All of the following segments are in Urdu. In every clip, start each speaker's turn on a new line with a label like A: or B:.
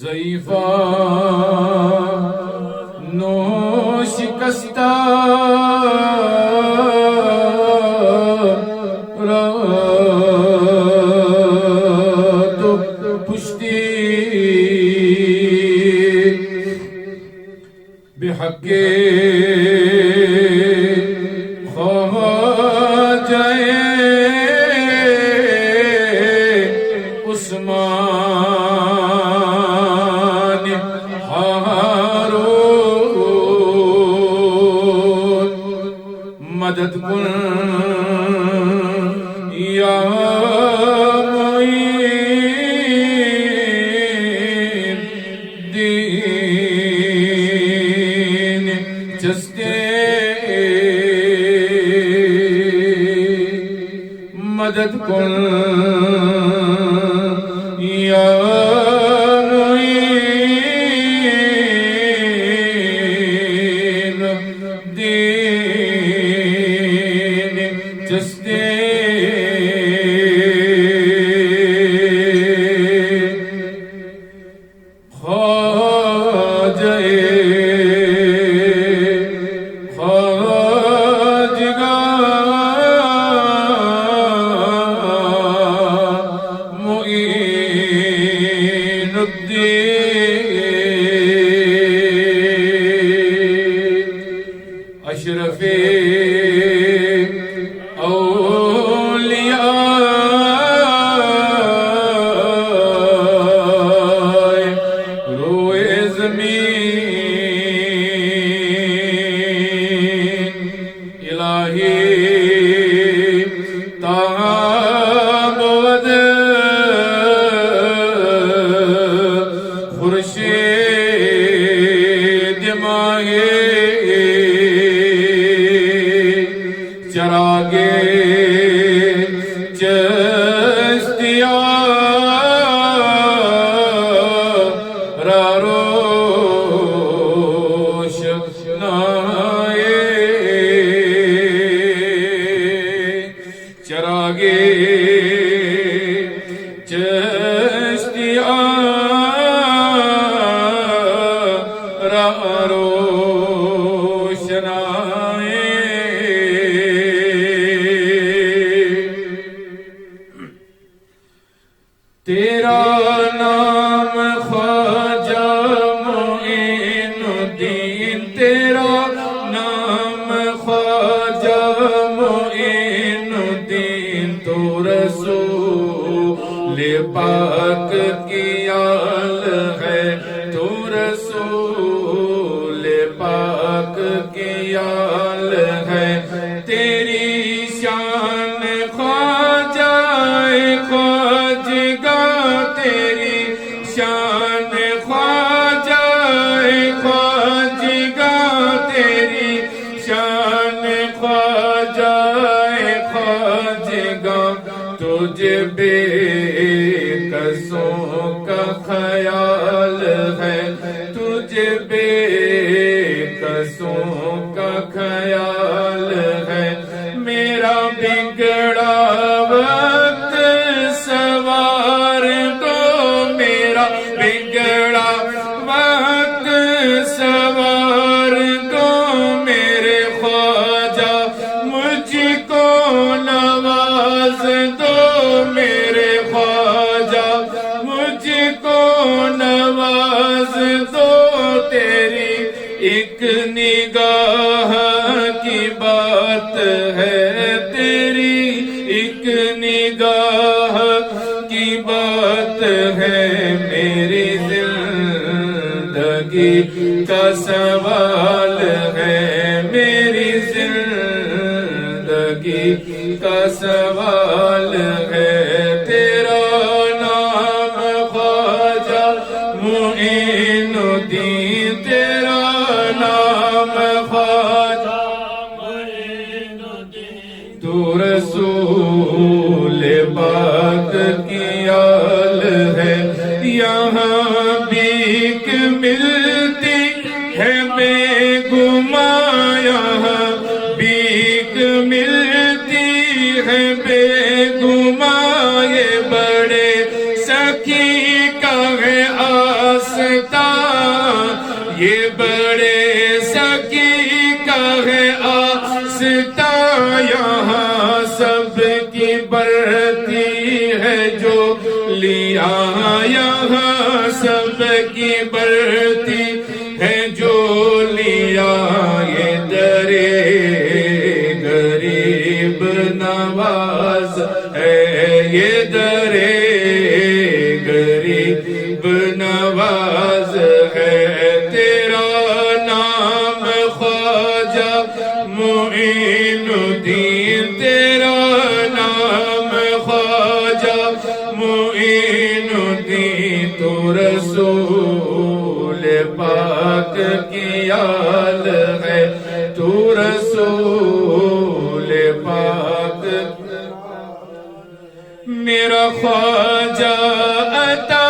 A: ضعیفہ نو شکستہ رات پشتی بحق خواجہ عثمان ہارون مدد کن یا معین دین چستے مدد کن یا معین دین چستے اشرف اولیاء روئے زمین الہی تابود خورشید ماہے چراغے چشتیاں را روشنائے چراغے چشتیاں را روشنائے تیرا نام خواجہ معین الدین تیرا نام خواجہ معین الدین تو رسول پاک کی آل ہے تو رسول پاک کی آل ہے تیری شان خواجہ خواجگاں تیری شان خواجہ خواجگاں تیری شان خواجہ خواجگاں تجھے بے قصوں کا خیال ہے تجھے بے قصوں کا خیال ہے میرا بگڑا وقت سوار دو میرا بگڑا وقت سوار دو میرے خواجہ مجھ کو نواز دو میرے خواجہ مجھ کو نواز دو تیری ایک نگاہ کی بات ہے تیری ایک نگاہ کی بات ہے میری زندگی کا سوال ہے میری زندگی کا سوال ہے تیرا نام خواجہ معین الدین تیرا نام خواجہ معین الدین تو رسول پاک کی آل ہے یہاں بھیک ملتی ہے بے گماں یہاں بھیک ملتی ہے بے گماں یہ بڑے سخی کا ہے آس یہ بڑے سکی کا ہے آستہ یہاں سب کی برتی ہے جو لیا یہاں سب کی برتی ہے جو لیا یہ درے غریب نواز ہے یہ درے غریب نواز ہے تیرا نام خواجہ معین الدین تیرا نام خواجہ معین الدین تو رسول پاک کی آل ہے تو رسول پاک میرا خواجہ عطا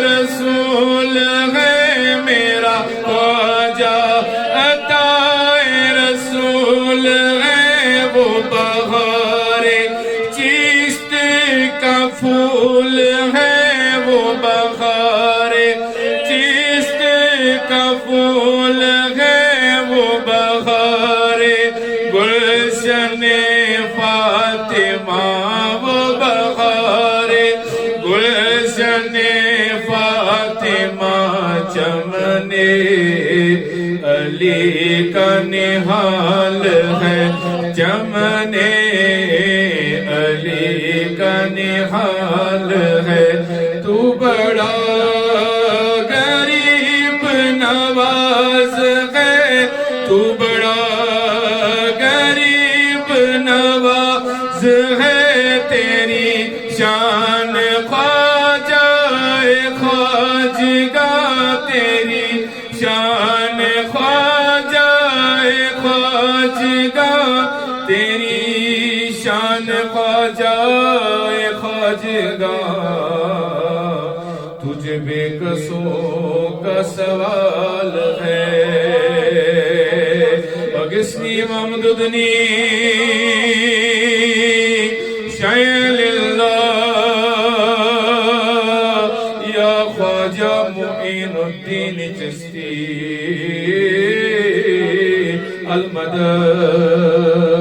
A: رسول ہے میرا خواجہ عطا رسول ہے وہ بہار چشت کا پھول ہے وہ بہار چشت کا پھول ہے وہ بہار گلشن فاطمہ وہ بہار گلشن فاطمہ چمن علی کا نہال ہے چمن علی کا نہال ہے تو بڑا غریب نواز ہے تو بڑا غریب نواز ہے تیری شان خواجہ خواجگاہ تیری شان خواجہ خواجگاہ تیری شان خواجہ خواجگاہ تجھ بے کسوں کا سوال ہے اگسنی ممددنی شیل اللہ یا خواجہ معین الدین چشتی المدد